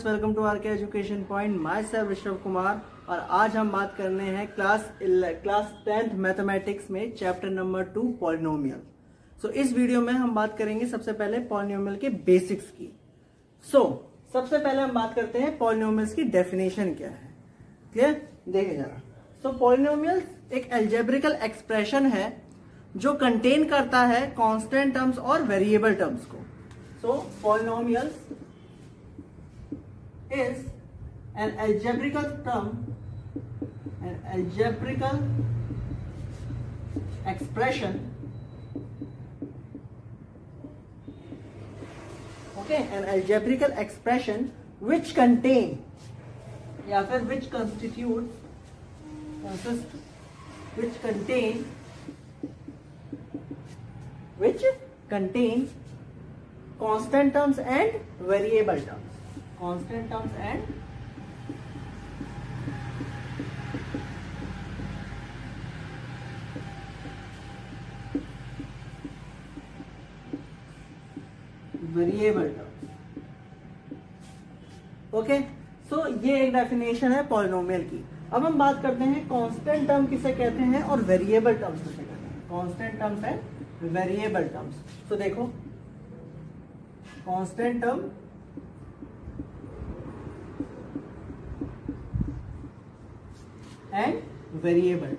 Students, welcome to RK education point. Myself Rishabh Kumar और आज हम बात करने हैं क्लास 10th मैथमेटिक्स में चैप्टर नंबर 2 पॉलिनोमियल। सो इस वीडियो में हम बात करेंगे सबसे पहले पॉलिनोमियल के बेसिक्स की। सबसे पहले हम बात करते हैं पॉलिनोमियल्स की डेफिनेशन क्या है। क्लियर? देखे जरा। पॉलिनोमियल एक अलजेब्रिकल एक्सप्रेशन है जो कंटेन करता है कांस्टेंट टर्म्स और वेरिएबल टर्म्स को। Polynomials is an algebraical term, an algebraical expression, an algebraical expression which contain या फिर which contain constant terms and variable terms. Constant terms and variable terms. Okay, so ये एक definition है polynomial की। अब हम बात करते हैं कांस्टेंट टर्म किसे कहते हैं और वेरिएबल टर्म्स किसे कहते हैं। Constant terms and variable terms. तो देखो, कांस्टेंट टर्म एंड वेरिएबल।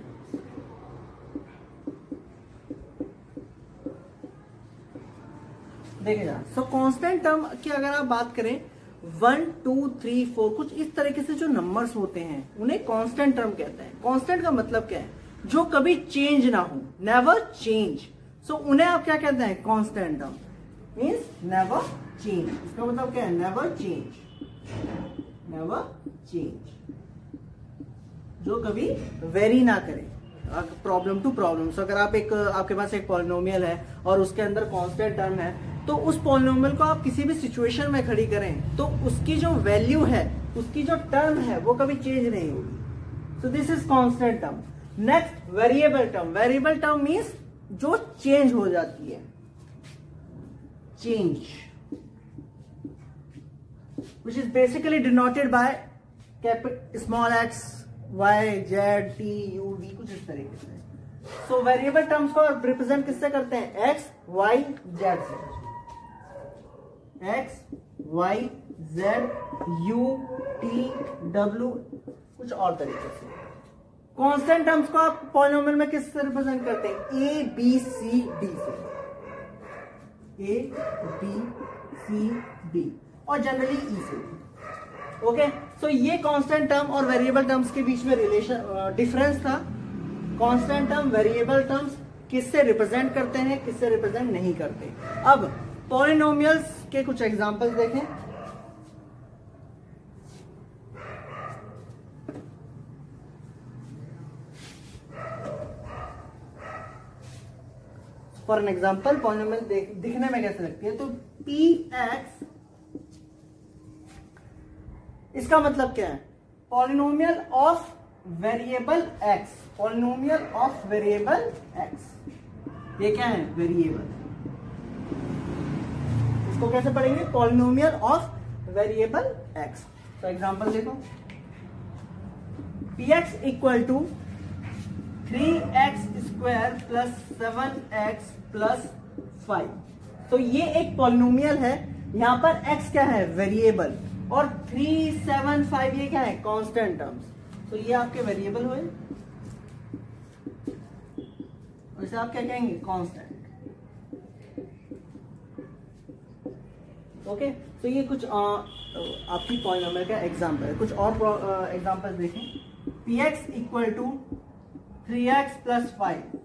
देखिए कांस्टेंट टर्म की अगर आप बात करें 1 2 3 4 कुछ इस तरीके से जो नंबर्स होते हैं उन्हें कांस्टेंट टर्म कहते हैं। कांस्टेंट का मतलब क्या है? जो कभी चेंज ना हो, नेवर चेंज। उन्हें आप क्या कहते हैं? Constant term means never change. इसका मतलब क्या है? नेवर चेंज, नेवर चेंज, जो कभी वेरी ना करे प्रॉब्लम टू प्रॉब्लम। अगर आपके पास एक पॉलिनोमियल है और उसके अंदर कांस्टेंट टर्म है, तो उस पॉलिनोमियल को आप किसी भी सिचुएशन में खड़ी करें तो उसकी जो वैल्यू है, उसकी जो टर्म है, वो कभी चेंज नहीं होगी। So this is constant term. Next variable term. Variable term means जो चेंज हो जाती है, change, which is basically denoted by small x, y, z, t, u, v, कुछ इस तरीके से। वेरिएबल टर्म्स को रिप्रेजेंट किससे करते हैं? x, y, z से। x, y, z, u, t, w, कुछ और तरीके से। कांस्टेंट टर्म्स को आप पॉलिनोमियल में किससे रिप्रेजेंट करते हैं? a, b, c, d से। a, b, c, d और जनरली e से। ओके, सो ये कांस्टेंट टर्म और वेरिएबल टर्म्स के बीच में डिफरेंस था। कांस्टेंट टर्म, वेरिएबल टर्म्स किससे रिप्रेजेंट करते हैं, किससे रिप्रेजेंट नहीं करते। अब पॉलिनोमियल्स के कुछ एग्जांपल्स देखें। फॉर एन एग्जांपल, पॉलिनोमियल दिखने में कैसे लगती है? तो px, इसका मतलब क्या है? Polynomial of variable x। Polynomial of variable x, ये क्या है? वेरिएबल। इसको कैसे पढ़ेंगे? Polynomial of variable x। तो एग्जांपल देखो, px equal to 3x square plus 7x plus 5। तो ये एक पॉलिनोमियल है। यहां पर x क्या है? वेरिएबल। और 3 7 5 ये क्या है? Constant terms. तो ये आपके वेरिएबल हुए, और इसे आप क्या कहेंगे? कांस्टेंट। ओके, तो ये कुछ आपकी पॉलिनोमियल का एग्जांपल है। कुछ और एग्जांपल देखें। px equal to 3x plus 5।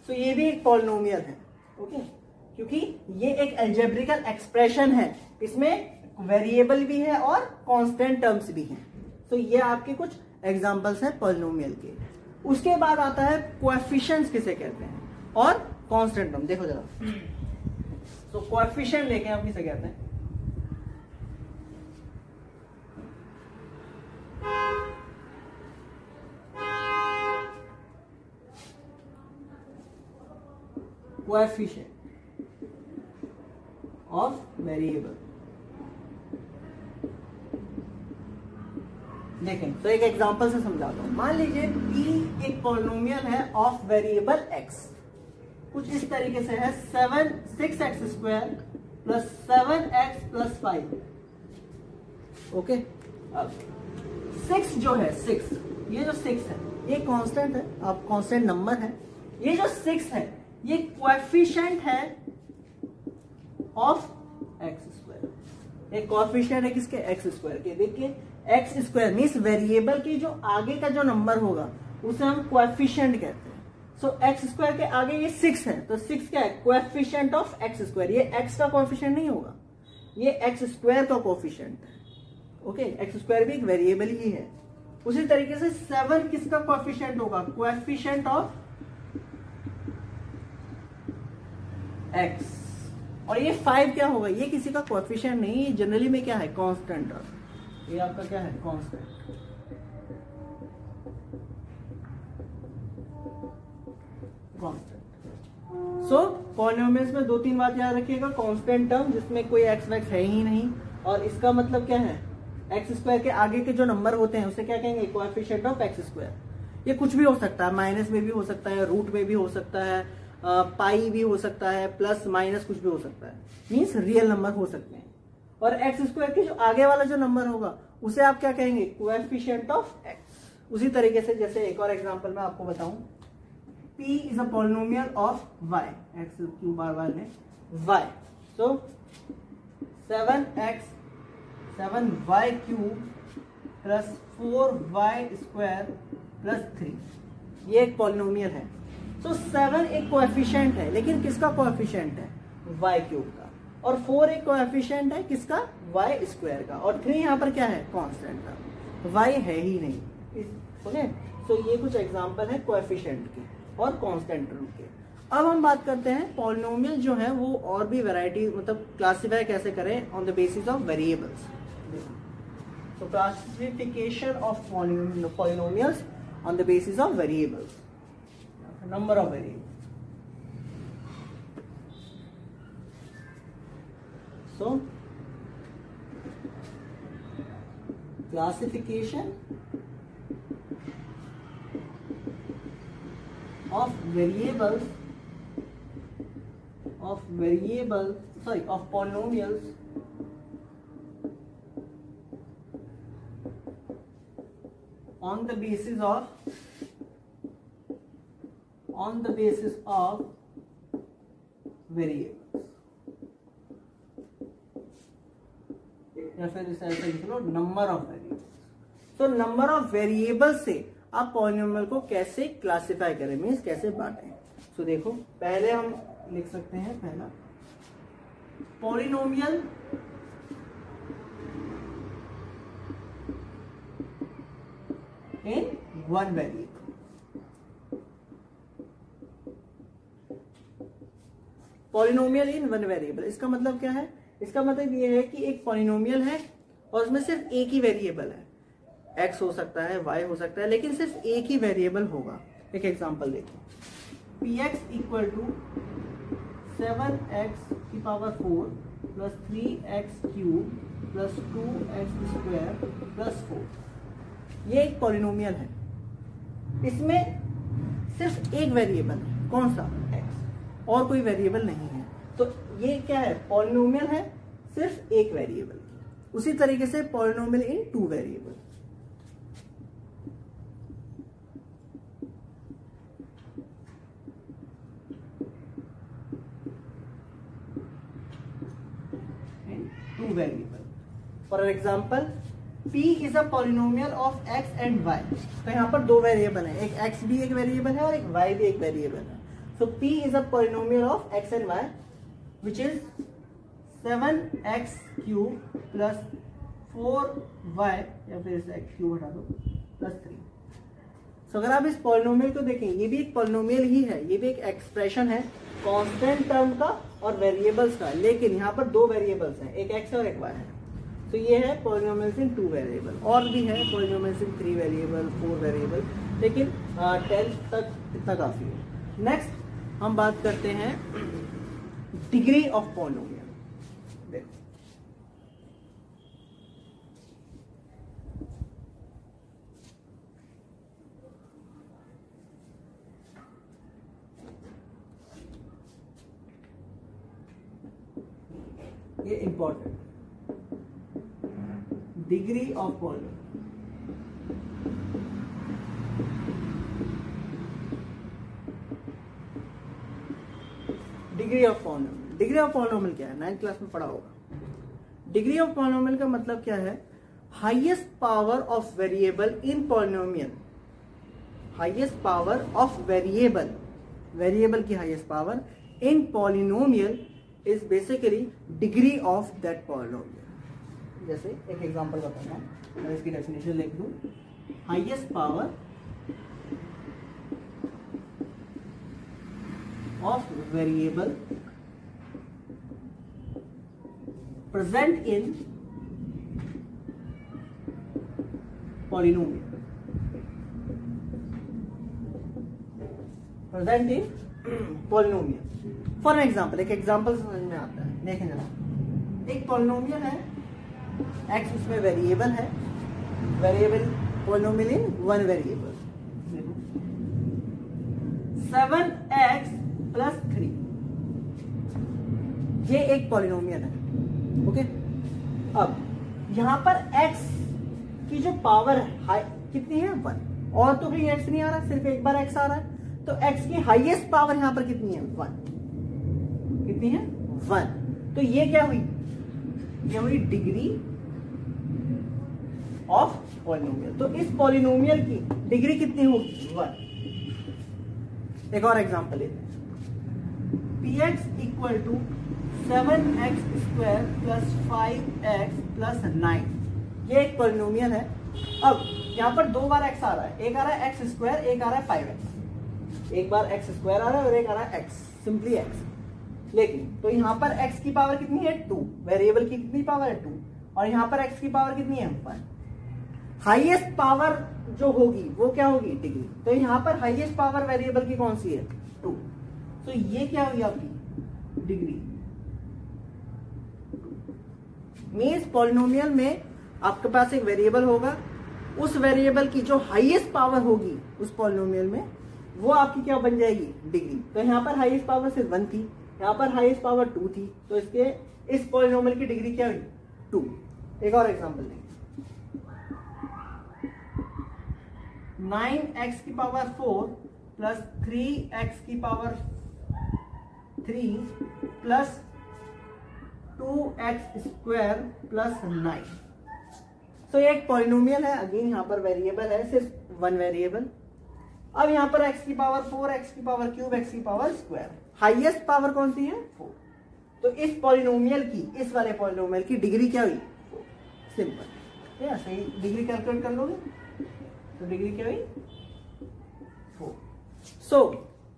तो ये भी एक पॉलिनोमियल है। ओके, क्योंकि ये एक अलजेब्रिकल एक्सप्रेशन है, इसमें वेरिएबल भी है और कांस्टेंट टर्म्स भी हैं। तो ये आपके कुछ एग्जांपल्स हैं पॉलिनोमियल के। उसके बाद आता है कोएफिशिएंट्स किसे कहते हैं और कांस्टेंट टर्म। देखो जरा, कोएफिशिएंट देखें आप किसे कहते हैं। coefficient of variable. देखें तो एक एग्जांपल से समझाता हूं। मान लीजिए p एक पॉलिनोमियल है ऑफ वेरिएबल x, कुछ इस तरीके से है 6x square plus 7x plus 5। Okay, अब 6 जो है 6, ये जो 6 है ये कांस्टेंट है, अब कांस्टेंट नंबर है। ये जो 6 है ये कोएफिशिएंट है ऑफ एक्स स्क्वायर, एक कोएफिशिएंट है किसके, एक्स स्क्वायर के। देखिए एक्स स्क्वायर मीन्स वेरिएबल की जो आगे का जो नंबर होगा उसे हम कोएफिशिएंट कहते हैं। सो एक्स स्क्वायर के आगे ये 6 है, तो 6 क्या है, कोएफिशिएंट ऑफ एक्स स्क्वायर। ये एक्स का कोएफिशिएंट नहीं होगा, ये एक्स स्क्वायर का कोएफिशिएंट है। ओके, एक्स स्क्वायर भी एक वेरिएबल ही है। उसी तरीके से 7 किसका कोएफिशिएंट होगा, कोएफिशिएंट ऑफ एक्स। और ये 5 क्या होगा, ये किसी का कोएफिशिएंट नहीं, ये जनरली में क्या है, कांस्टेंट। ये आपका क्या है, कांस्टेंट। सो पॉलिनोमियल्स में 2-3 बात याद रखिएगा। कांस्टेंट टर्म जिसमें कोई एक्स वैक्स है ही नहीं, और इसका मतलब क्या है, एक्स स्क्वायर के आगे के जो नंबर होते हैं उसे क्या कहेंगे, कोएफिशिएंट ऑफ एक्स स्क्वायर। ये कुछ भी हो सकता है, माइनस में भी हो सकता है, रूट में भी हो सकता है, पाई भी हो सकता है, प्लस माइनस कुछ भी हो सकता है, मीन्स रियल नंबर हो सकते हैं। और एक्स स्क्वायर के जो आगे वाला जो नंबर होगा उसे आप क्या कहेंगे, कोएफिशिएंट ऑफ एक्स। उसी तरीके से जैसे एक और एग्जांपल मैं आपको बताऊं, p is a polynomial of y, x cube बार बार में y। So 7y cube plus 4y square plus 3, ये एक पॉलिनोमियल है। सो 7 एक कोएफिशिएंट है, लेकिन किसका कोएफिशिएंट है, y क्यूब का, और 4 एक कोएफिशिएंट है किसका, y स्क्वायर का, और 3 यहाँ पर क्या है, कांस्टेंट का, y है ही नहीं। ओके, सो ये कुछ एग्जांपल है कोएफिशिएंट के और कांस्टेंट टर्म के। अब हम बात करते हैं पॉलिनोमियल जो है वो और भी वैरायटी, मतलब क्लासिफाई कैसे करें on the basis of variables. So classification of polynomials on the basis of variables, number of variables. So classification of polynomials on the basis of variables, या फिर इसे ऐसे लिख लो, नंबर ऑफ वेरिएबल्स। तो number of variables से आप polynomial को कैसे क्लासिफाई करें, मीन्स कैसे बांटें। सो देखो, पहले हम लिख सकते हैं, पहला polynomial in one variable. Polynomial in one variable, इसका मतलब क्या है, इसका मतलब ये है कि एक पॉलिनोमियल है और उसमें सिर्फ एक ही वेरिएबल है, x हो सकता है, y हो सकता है, लेकिन सिर्फ एक ही वेरिएबल होगा। एक एग्जांपल देखो, px इक्वल टू 7x की power 4 plus 3x cube plus 2x square plus 4, ये एक पॉलिनोमियल है। इसमें सिर्फ एक वेरिएबल है, कौन सा, x, और कोई वेरिएबल नहीं है। तो ये क्या है, पॉलिनोमियल है सिर्फ एक वेरिएबल की। उसी तरीके से polynomial in two variable, variable. For example, p is a polynomial of x and y। तो यहाँ पर दो वेरिएबल है, एक x भी एक वेरिएबल है और एक y भी एक वेरिएबल है। सो p is a polynomial of x and y which is 7x cube plus 4y, या फिर इसे x क्यूब हटा दो, प्लस 3। सो अगर आप इस पॉलिनोमियल को देखें, ये भी एक पॉलिनोमियल ही है, ये भी एक एक्सप्रेशन है कांस्टेंट टर्म का और वेरिएबल्स का, लेकिन यहाँ पर दो वेरिएबल्स हैं, एक x है और एक y है। तो ये है पॉलिनोमियल्स इन टू वेरिएबल। और भी है पॉलिनोमियल्स इन 3 वेरिएबल, 4 वेरिएबल, लेकिन 10 तक इतना काफी है। नेक्स्ट हम बात करते हैं डिग्री ऑफ पॉलिनोमियल। देखो, ये important, degree of polynomial. Degree of polynomial, degree of polynomial क्या है, 9th क्लास में पढ़ा होगा। डिग्री ऑफ पॉलिनोमियल का मतलब क्या है, highest power of variable in polynomial, highest power of variable, variable की highest power in polynomial is basically degree of that polynomial. जैसे एक एग्जांपल बताता हूं, मैं इसकी डेफिनेशन लिख दूं, highest power of variable present in polynomial, present in polynomial। For example, एक एग्जाम्पल समझ में आता है, देखें जरा, एक पॉलिनोमियल है, x उसमें वेरिएबल है, variable polynomial in one variable, 7x plus 3, ये एक पॉलिनोमियल है। ओके, अब यहां पर x की जो पावर है कितनी है, 1, और तो कहीं x नहीं आ रहा, सिर्फ एक बार x आ रहा है, तो x की हाईएस्ट पावर यहां पर कितनी है, 1, कितनी है, 1। तो ये क्या हुई, ये हुई डिग्री ऑफ पॉलिनोमियल। तो इस पॉलिनोमियल की डिग्री कितनी होगी, 1। एक और एग्जांपल लेते हैं, px equal to 7x square plus 5x plus 9, ये एक पॉलिनोमियल है। अब यहां पर दो बार x आ रहा है, एक आ रहा है x स्क्वायर, एक आ रहा है 5x, एक बार x स्क्वायर आ रहा है और एक आ रहा है x, सिंपली x। लेकिन तो यहां पर x की पावर कितनी है, 2, वेरिएबल की कितनी पावर है, 2, और यहां पर x की पावर कितनी है, 1। हाईएस्ट पावर जो होगी वो क्या होगी, डिग्री। तो यहां पर हाईएस्ट पावर वेरिएबल की कौन सी है, 2। तो ये क्या होगी आपकी डिग्री। मीन्स पॉलिनोमियल में आपके पास एक वेरिएबल होगा, उस वेरिएबल की जो हाईएस्ट पावर होगी उस पॉलिनोमियल में, वो आपकी क्या बन जाएगी, डिग्री। तो यहां पर हाईएस्ट पावर सिर्फ 1 थी, यहां पर हाईएस्ट पावर 2 थी, तो इसके इस पॉलिनोमियल की डिग्री क्या हुई, 2। एक और एग्जांपल देंगे, 9x की पावर 4 प्लस 3x की power 3 plus 2x square plus 9। तो ये एक पॉलिनोमियल है, अगेन यहाँ पर वेरिएबल है, सिर्फ 1 वेरिएबल। अब यहाँ पर x की पावर 4, x की पावर क्यूब, x की पावर स्क्वायर, हाईएस्ट पावर कौन सी है, 4। तो इस पॉलिनोमियल की, इस वाले पॉलिनोमियल की डिग्री क्या हुई, 4। सिंपल, या सही डिग्री कैलकुलेट कर लोगे तो डिग्री क्या हुई, 4। सो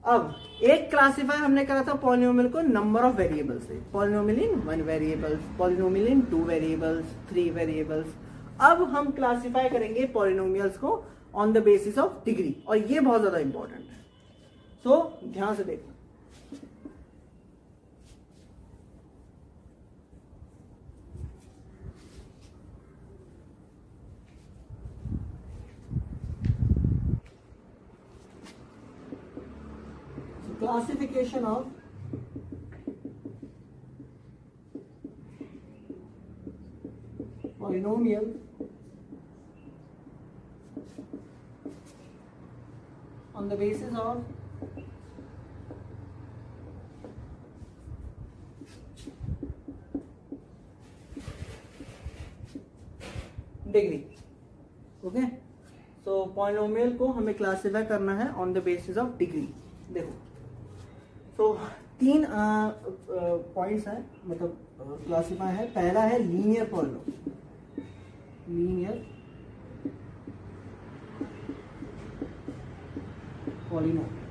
अब एक क्लासिफायर हमने करा था पॉलिनोमियल को नंबर ऑफ वेरिएबल से, पॉलिनोमियल इन 1 वेरिएबल्स, पॉलिनोमियल इन 2 वेरिएबल्स, 3 वेरिएबल्स। अब हम क्लासिफाई करेंगे पॉलिनोमियल्स को on the basis of degree, और ये बहुत ज्यादा इंपॉर्टेंट है, तो ध्यान से देखना। Classification of polynomial on the basis of degree. Okay, so polynomial को हमें क्लासिफाई करना है on the basis of degree. देखो, तो 3 पॉइंट्स है, मतलब क्लासिफाई है। पहला है linear polynomial, linear polynomial,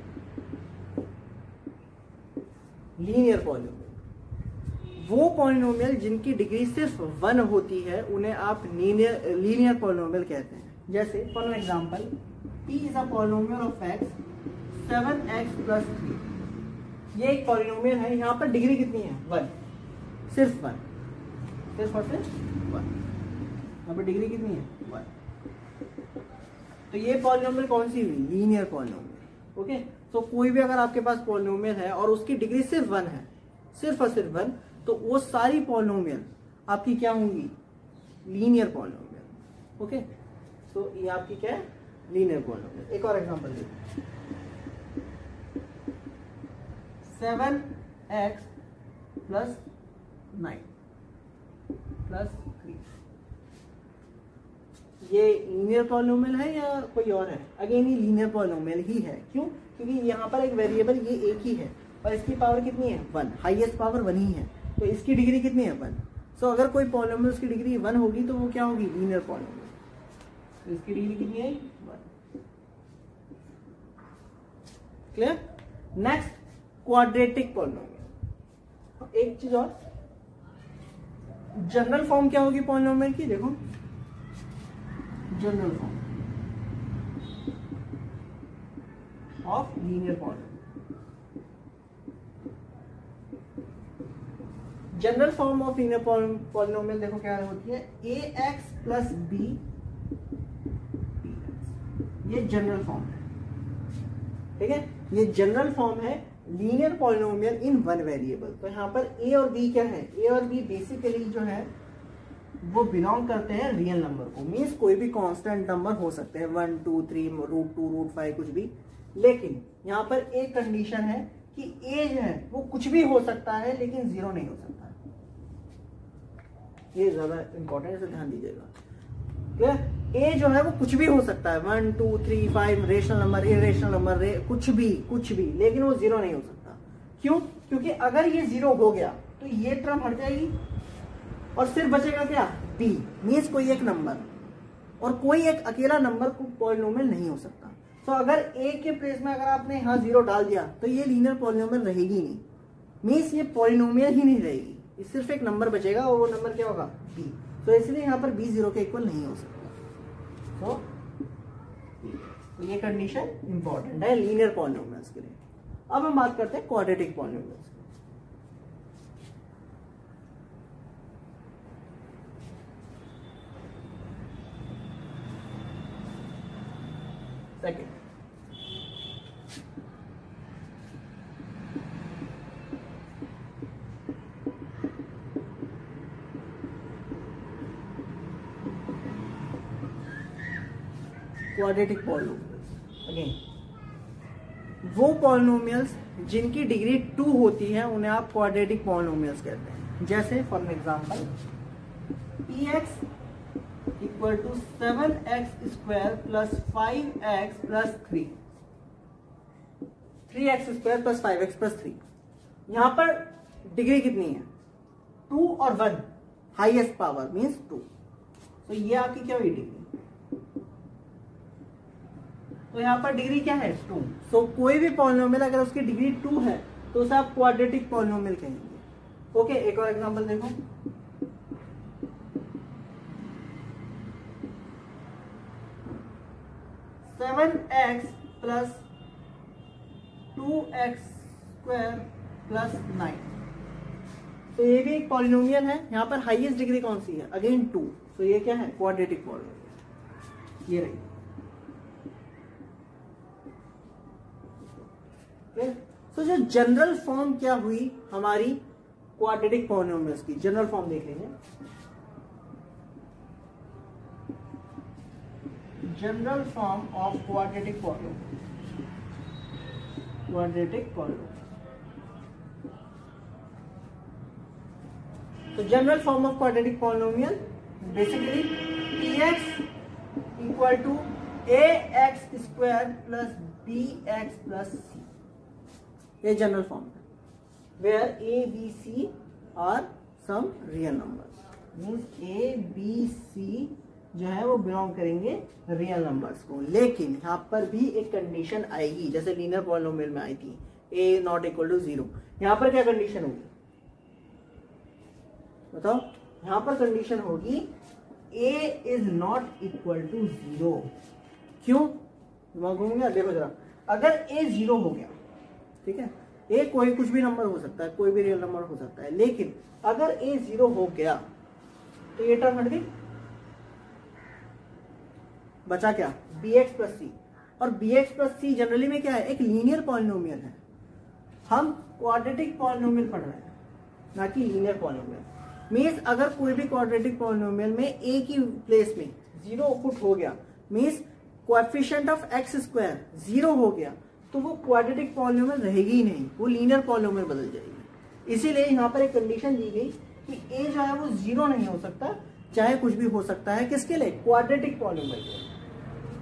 linear polynomial वो पॉलिनोमियल जिनकी डिग्री सिर्फ 1 होती है, उन्हें आप लीनियर पॉलिनोमियल कहते हैं। जैसे for example, p is a polynomial of x 7x plus 3, ये एक पॉलिनोमियल है। यहाँ पर डिग्री कितनी है, 1, सिर्फ 1, सिर्फ और सिर्फ 1। यहाँ पर डिग्री कितनी है, 1। तो ये पॉलिनोमियल कौन सी हुई, लीनियर पॉलिनोमियल। ओके, तो कोई भी अगर आपके पास पॉलिनोमियल है और उसकी डिग्री सिर्फ 1 है, सिर्फ और सिर्फ 1, तो वो सारी पॉलिनोमियल आपकी क्या होंगी, लीनियर पॉलिनोमियल। ओके, तो ये आपकी क्या है, लीनियर पॉलिनोमियल। एक और एग्जांपल देखो, 7x प्लस 9 प्लस 3, ये लीनियर पॉलिनोमियल है या कोई और है? अगेन ये लीनियर पॉलिनोमियल ही है। क्यों? क्योंकि यहाँ पर एक वेरिएबल ये एक ही है और इसकी पावर कितनी है, 1, हाईएस्ट पावर 1 ही है, तो इसकी डिग्री कितनी है, 1। सो अगर कोई पॉलिनोमियल उसकी डिग्री 1 होगी तो वो क्या होगी, लीनियर पॉलिनोमियल। तो इसकी डिग्री कितनी है, 1। क्लियर? Next, quadratic polynomial. एक चीज और, जनरल फॉर्म क्या होगी पॉलिनोमियल की, देखो general form of linear polynomial. General form of linear polynomial देखो क्या होती है, ax प्लस b, ये जनरल फॉर्म है। ठीक है, ये जनरल फॉर्म है linear polynomial in one variable. तो यहाँ पर a और b क्या है, a और b बेसिकली जो है वो बिलोंग करते हैं रियल नंबर को। मीन्स कोई भी कांस्टेंट नंबर हो सकते हैं, 1 2 3 √2 √5 कुछ भी। लेकिन यहाँ पर एक कंडीशन है कि a जो है वो कुछ भी हो सकता है लेकिन 0 नहीं हो सकता। ये ज्यादा इंपॉर्टेंट है, इसे ध्यान दीजिएगा। क्लियर? a जो है वो कुछ भी हो सकता है, 1 2 3 5, रेशनल नंबर, इरेशनल नंबर, कुछ भी, लेकिन वो 0 नहीं हो सकता। क्यों? क्योंकि अगर ये 0 हो गया तो ये टर्म हट जाएगी और सिर्फ बचेगा क्या, b। मीन्स कोई एक नंबर, और कोई एक अकेला नंबर को पॉलिनोमियल नहीं हो सकता। तो अगर a के प्लेस में अगर आपने यहाँ 0 डाल दिया तो ये लीनियर पॉलिनोमियल रहेगी नहीं। मीन्स ये पॉलिनोमियल ही नहीं रहेगी, ये सिर्फ एक नंबर बचेगा और वो नंबर क्या होगा, b। तो इसलिए यहाँ पर b 0 के इक्वल नहीं हो सकता। तो ये कंडीशन इंपॉर्टेंट है लीनियर पॉलिनोमियल्स के लिए। अब हम बात करते हैं quadratic polynomials. Second, quadratic polynomials. Again वो पॉलिनोमियल्स जिनकी डिग्री 2 होती है उन्हें आप क्वाड्रेटिक पॉलिनोमियल्स कहते हैं। जैसे for example px equal to 7x square plus 5x plus 3, 3x square plus 5x plus 3। यहां पर डिग्री कितनी है, 2 और 1, हाईएस्ट पावर मीन्स 2। तो ये आपकी क्या हुई डिग्री, तो यहां पर डिग्री क्या है, 2। सो कोई भी पॉलिनोमियल अगर उसकी डिग्री 2 है तो उसे आप क्वाड्रेटिक पॉलिनोमियल कहेंगे। ओके, एक और एग्जांपल देखो, seven x plus 2x square plus 9। तो ये भी एक पॉलिनोमियल है। यहाँ पर हाईएस्ट डिग्री कौन सी है, अगेन 2। तो ये क्या है, क्वाड्रेटिक पॉलिनोमियल, ये रही। तो जो जनरल फॉर्म क्या हुई हमारी क्वाड्रेटिक पॉलिनोमियल्स की, जनरल फॉर्म देख लेंगे। General form of quadratic polynomial, quadratic polynomial. तो general form of quadratic polynomial basically px equal to ax square plus bx plus c, ये जनरल फॉर्म है, where a b c are some real numbers. Means a b c जो है वो belong करेंगे real numbers को। लेकिन यहाँ पर भी एक कंडीशन आएगी, जैसे लीनियर पॉलिनोमियल में आई थी, a नॉट इक्वल टू 0। यहाँ पर क्या कंडीशन होगी बताओ, यहाँ पर कंडीशन होगी a is not equal to 0। क्यों, दिमाग घूम गया, देखो जरा, अगर a 0 हो गया, ठीक है, a कोई कुछ भी नंबर हो सकता है, कोई भी रियल नंबर हो सकता है, लेकिन अगर a 0 हो गया तो ये टर्म हट गई, बचा क्या, bx प्लस सी। और bx प्लस सी जनरली में क्या है, एक लीनियर पॉलिनोमियल है। हम क्वाड्रेटिक पॉलिनोमियल पढ़ रहे हैं, ना कि लीनियर पॉलिनोमियल। मीन्स अगर कोई भी क्वाड्रेटिक पॉलिनोमियल में एक ही प्लेस में 0 पुट हो गया, means coefficient of x square 0 हो गया, तो वो क्वाड्रेटिक पॉलिनोमियल रहेगी ही नहीं, वो लीनियर पॉलिनोमियल बदल जाएगी। इसीलिए यहाँ पर एक कंडीशन दी गई कि ए जो है वो 0 नहीं हो सकता, चाहे कुछ भी हो सकता है। किसके लिए? क्वाड्रेटिक पॉलिनोमियल के।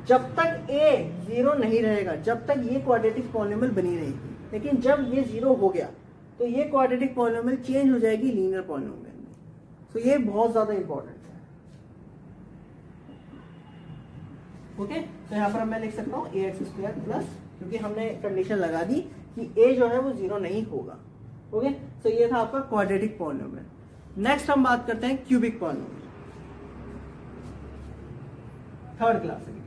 जब तक ए 0 नहीं रहेगा, जब तक ये क्वाड्रेटिक पॉलिनोमियल बनी रहेगी, लेकिन जब ये 0 हो गया तो ये क्वाड्रेटिक पॉलिनोमियल चेंज हो जाएगी लीनियर पॉलिनोमियल में। तो ये बहुत ज्यादा इंपॉर्टेंट है। ओके, तो यहाँ पर मैं लिख सकता हूँ ए एक्स स्क्वायर प्लस, क्योंकि हमने कंडीशन लगा दी कि ए जो है वो 0 नहीं होगा। ओके, तो ये था आपका क्वाड्रेटिक पॉलिनोमियल। नेक्स्ट हम बात करते हैं cubic polynomial, third classification.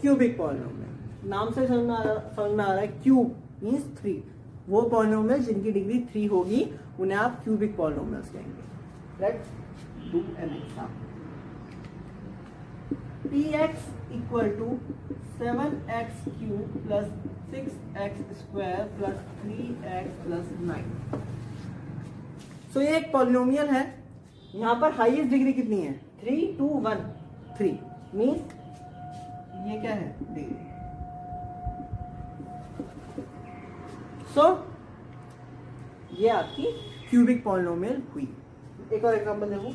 Cubic polynomial, नाम से समझ में आ रहा है, क्यूब मीन्स 3। वो पॉलिनोमियल जिनकी डिग्री 3 होगी उन्हें आप क्यूबिक पॉलिनोमियल्स कहेंगे। Let's do an example. px equal to 7x cube plus 6x square plus 3x plus 9। So ये एक पॉलिनोमियल है। यहाँ पर हाईएस्ट डिग्री कितनी है? 3 2 1 3 मीन्स ये क्या है? डिग्री। सो ये आपकी क्यूबिक पॉलिनोमियल हुई। एक और एग्जांपल देखो।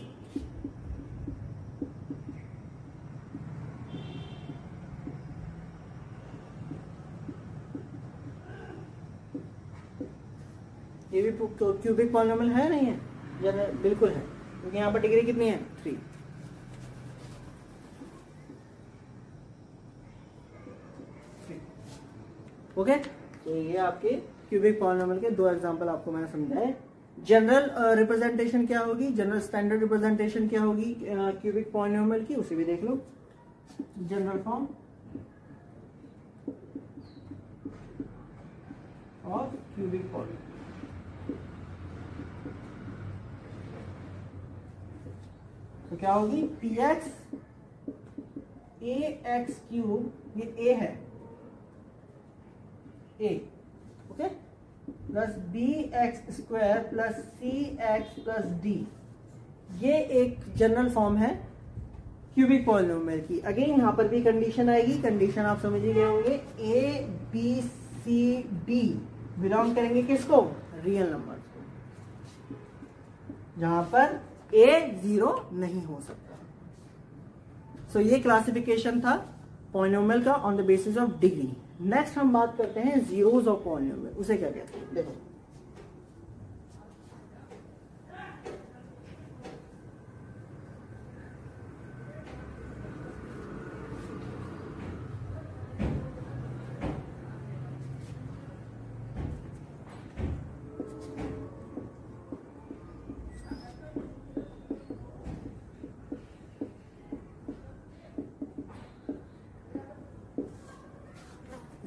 ये भी क्यूबिक पॉलिनोमियल है नहीं है? जनरल बिल्कुल है, क्योंकि यहाँ पर डिग्री कितनी है? 3। ओके, तो ये आपके क्यूबिक पॉलिनोमियल के 2 एग्जांपल आपको मैंने समझाए। जनरल रिप्रेजेंटेशन क्या होगी, जनरल स्टैंडर्ड रिप्रेजेंटेशन क्या होगी क्यूबिक पॉलिनोमियल की, उसे भी देख लो। General form of cubic polynomial, तो क्या होगी? px ax क्यूब, ये a है, a, okay, plus B X square plus C X plus D. ये एक जनरल फॉर्म है क्यूबिक पॉलिनोमियल की। अगेन यहाँ पर भी कंडीशन आएगी, कंडीशन आप समझ ही गए होंगे। A B C D belong करेंगे किसको? रियल नंबर को, जहां पर ए 0 नहीं हो सकता। सो ये क्लासिफिकेशन था पॉलिनोमियल का on the basis of degree. Next हम बात करते हैं जीरोस ऑफ पॉलिनोमियल। उसे क्या कहते हैं? देखो,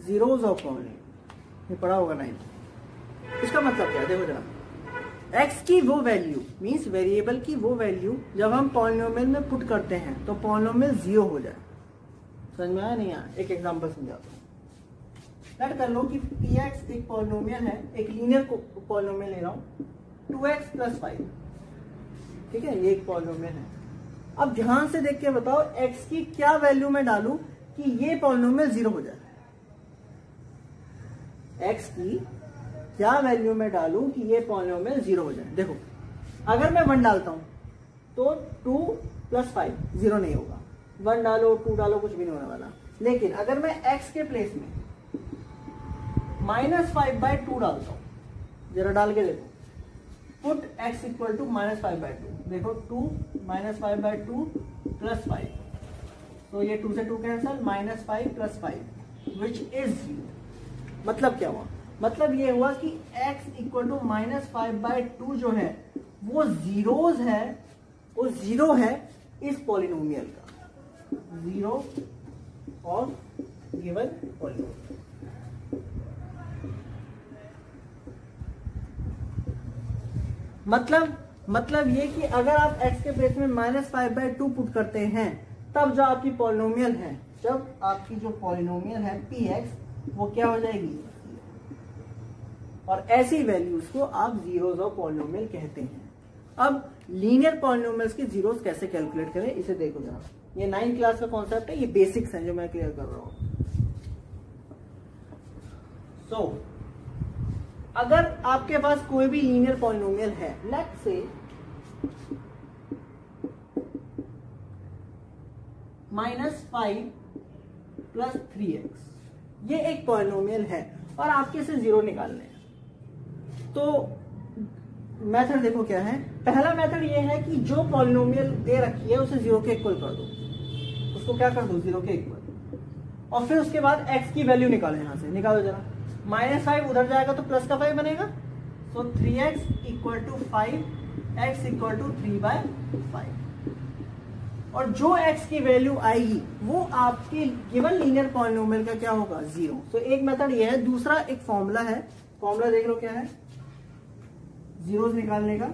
जीरोस ऑफ पॉलिनोमियल, ये पढ़ा होगा 9। इसका मतलब क्या है? देखो जरा, x की वो वैल्यू मीन्स वेरिएबल की वो वैल्यू जब हम पॉलिनोमियल में पुट करते हैं तो पॉलिनोमियल 0 हो जाए। समझ में आया नहीं आया? एक एग्जांपल समझाता हूँ। लेट कर लो कि px एक पॉलिनोमियल है, एक लीनियर पॉलिनोमियल ले रहा हूँ, 2x प्लस 5। ठीक है, ये एक पॉलिनोमियल है। अब ध्यान से देख के बताओ x की क्या वैल्यू में डालूं कि ये पॉलिनोमियल 0 हो जाए। x की क्या वैल्यू में डालूं कि ये पॉलिनोमियल 0 हो जाए? देखो, अगर मैं 1 डालता हूं तो 2 प्लस 5 0 नहीं होगा। 1 डालो 2 डालो कुछ भी नहीं होने वाला। लेकिन अगर मैं x के प्लेस में -5/2 डालता हूं, जरा डाल के देखो, पुट x इक्वल टू -5/2। देखो 2 -5/2 प्लस 5, तो ये 2 से 2 कैंसल, -5 प्लस 5 विच इज 0। मतलब क्या हुआ? मतलब ये हुआ कि x इक्वल टू -5/2 जो है वो जीरोस है, वो 0 है इस पॉलिनोमियल का, 0 और गिवन पॉलिनोमियल। मतलब मतलब ये कि अगर आप x के प्लेस में -5/2 पुट करते हैं तब जो आपकी पॉलिनोमियल है, जब आपकी जो पॉलिनोमियल है px वो क्या हो जाएगी, और ऐसी वैल्यूज को आप जीरोस ऑफ पॉलिनोमियल कहते हैं। अब लीनियर पॉलिनोमियल्स के जीरोस कैसे कैलकुलेट करें इसे देखो जरा। ये 9th क्लास का कॉन्सेप्ट है, ये बेसिक्स हैं जो मैं क्लियर कर रहा हूं। अगर आपके पास कोई भी लीनियर पॉलिनोमियल है, लेट्स से -5 + 3x, ये एक पॉलिनोमियल है और आपके से जीरो निकालने हैं, तो मेथड देखो क्या है। पहला मेथड ये है कि जो पॉलिनोमियल दे रखी है उसे जीरो के इक्वल कर दो, उसको क्या कर दो, जीरो के इक्वल, और फिर उसके बाद x की वैल्यू निकालो, यहां से निकालो जरा। -5 उधर जाएगा तो प्लस का 5 बनेगा, तो 3x = 5, x = 3/5, और जो x की वैल्यू आएगी वो आपके गिवन लीनियर पॉलिनोमियल का क्या होगा, जीरो। तो एक मेथड ये है। दूसरा एक फॉर्मूला है, फॉर्मूला देख लो क्या है, जीरोस निकालने का,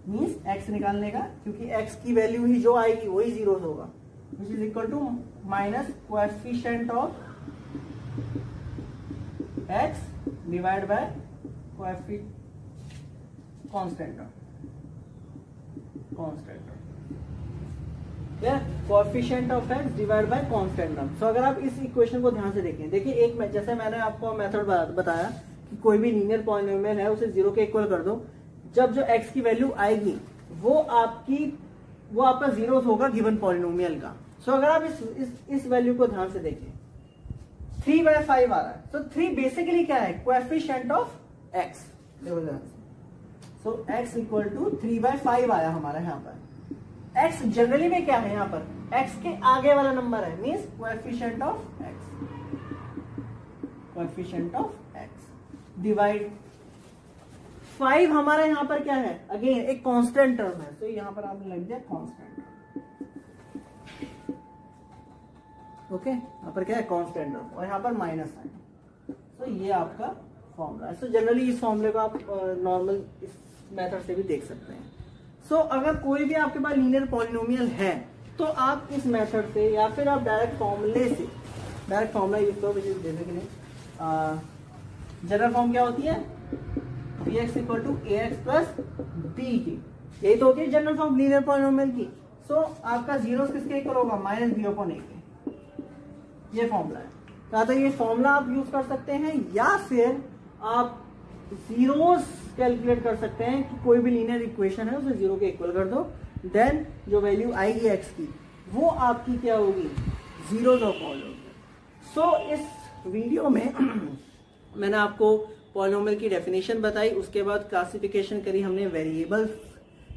मीन्स x निकालने का, क्योंकि x की वैल्यू ही जो आएगी वही जीरोस होगा, which is equal to minus coefficient of x divide by constant coefficient of x divide by constant term. So अगर आप इस इक्वेशन को ध्यान से देखें, देखिए एक जैसे मैंने आपको मेथड बताया कि कोई भी लीनियर पॉलिनोमियल है उसे जीरो के इक्वल कर दो, जब जो x की वैल्यू आएगी वो आपका जीरो होगा गिवन पॉलिनोमियल का। सो अगर आप इस वैल्यू को ध्यान से देखें, 3/5 आ रहा है, तो 3 बेसिकली क्या है, कोएफिशिएंट ऑफ x। देखो ध्यान से, सो x = 3/5 आया हमारा यहाँ पर। x जनरली में क्या है, यहाँ पर x के आगे वाला नंबर है, means coefficient of x divide 5 हमारा यहाँ पर क्या है, अगेन एक कांस्टेंट टर्म है, तो यहाँ पर आपने लिख दिया कांस्टेंट। ओके, यहाँ पर क्या है, कांस्टेंट टर्म, और यहाँ पर माइनस साइन। तो ये आपका फॉर्मूला है। सो जनरली इस फॉर्मूले को आप नॉर्मल इस मेथड से भी देख सकते हैं। सो अगर कोई भी आपके पास लीनियर पॉलिनोमियल है तो आप इस मेथड से या फिर आप डायरेक्ट फॉर्मूला यूज करो, which is basically general form क्या होती है, px = ax + b, यही तो होती है जनरल फॉर्म लीनियर पॉलिनोमियल की। सो आपका जीरो किसके इक्वल होगा, -b/a के, ये फॉर्मूला है। या तो ये फॉर्मूला आप यूज कर सकते हैं या फिर आप जीरोस कैलकुलेट कर सकते हैं कि कोई भी लीनियर इक्वेशन है उसे जीरो के इक्वल कर दो, देन जो वैल्यू आएगी x की वो आपकी क्या होगी, जीरोस ऑफ पॉलिनोमियल। सो इस वीडियो में मैंने आपको पॉलिनोमियल की डेफिनेशन बताई, उसके बाद क्लासिफिकेशन करी हमने वेरिएबल्स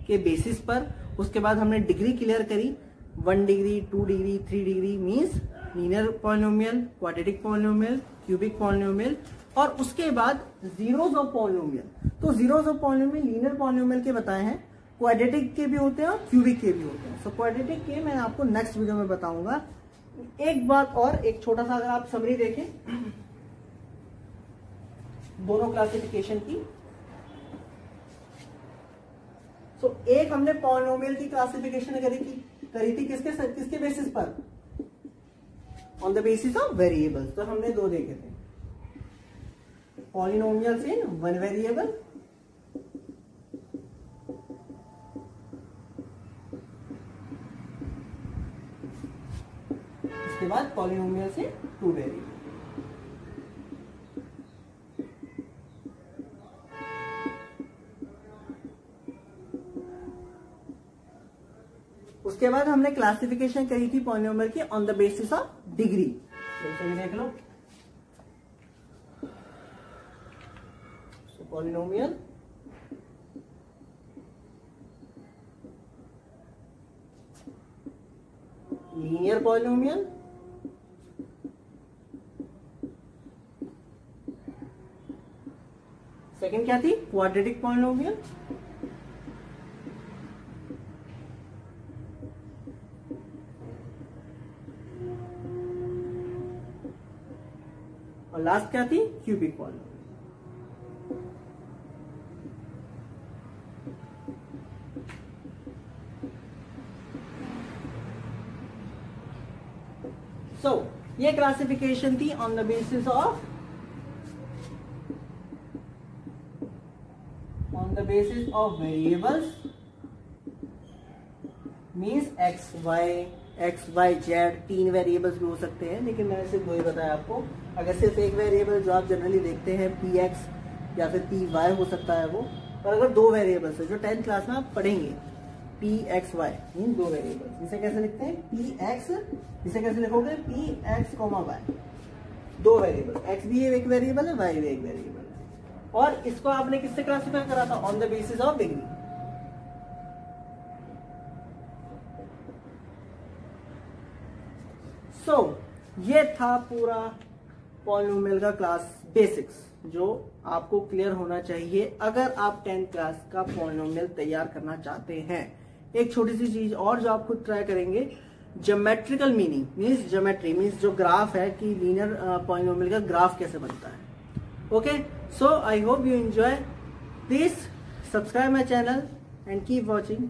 के बेसिस पर, उसके बाद हमने डिग्री क्लियर करी, 1 degree, 2 degree, 3 degree, means linear polynomial, quadratic polynomial, cubic polynomial, और उसके बाद जीरोस ऑफ पॉलिनोमियल। तो zeros of polynomial linear polynomial के बताए हैं, क्वाड्रेटिक के भी होते हैं और क्यूबिक के भी होते हैं। सो क्वाड्रेटिक के मैं आपको नेक्स्ट वीडियो में बताऊंगा। एक बात और, एक छोटा सा अगर आप समरी देखें दोनों क्लासिफिकेशन की, सो एक हमने पॉलिनोमियल की क्लासिफिकेशन करी थी किसके बेसिस पर, on the basis of variables. तो हमने दो देखे थे, पॉलिनोमियल्स इन वन वेरिएबल उसके बाद पॉलिनोमियल्स इन 2 वेरिएबल। उसके बाद हमने क्लासिफिकेशन करी थी पॉलिनोमियल की on the basis of degree. देख लो, पॉलिनोमियल लीनियर पॉलिनोमियल, सेकंड क्या थी, क्वाड्रेटिक पॉलिनोमियल, और लास्ट क्या थी, क्यूबिक पॉलिनोमियल। सो ये क्लासिफिकेशन थी on the basis of variables, means X Y Z, 3 variables भी हो सकते हैं, लेकिन मैंने सिर्फ 2 ही बताया आपको। अगर सिर्फ एक वेरिएबल जो आप जनरली देखते हैं पी एक्स या फिर पी वाई हो सकता है वो, और अगर 2 वेरिएबल्स है जो 10th क्लास में आप पढ़ेंगे, P X Y mean 2 variables, जिसे कैसे लिखते हैं पी एक्स, जिसे कैसे लिखोगे P X comma Y, 2 variable, X भी एक वेरिएबल है, वाई भी एक वेरिएबल है, और इसको आपने किससे क्लासिफाई करा था? On the basis of degree. So ये था पूरा पॉलिनोमियल का क्लास बेसिक्स जो आपको क्लियर होना चाहिए अगर आप 10th क्लास का पॉलिनोमियल तैयार करना चाहते हैं। एक छोटी सी चीज और जो आप खुद ट्राई करेंगे, geometrical meaning means geometry means जो ग्राफ है कि लीनियर पॉलिनोमियल का ग्राफ कैसे बनता है। Okay, so I hope you enjoy, please subscribe my channel and keep watching.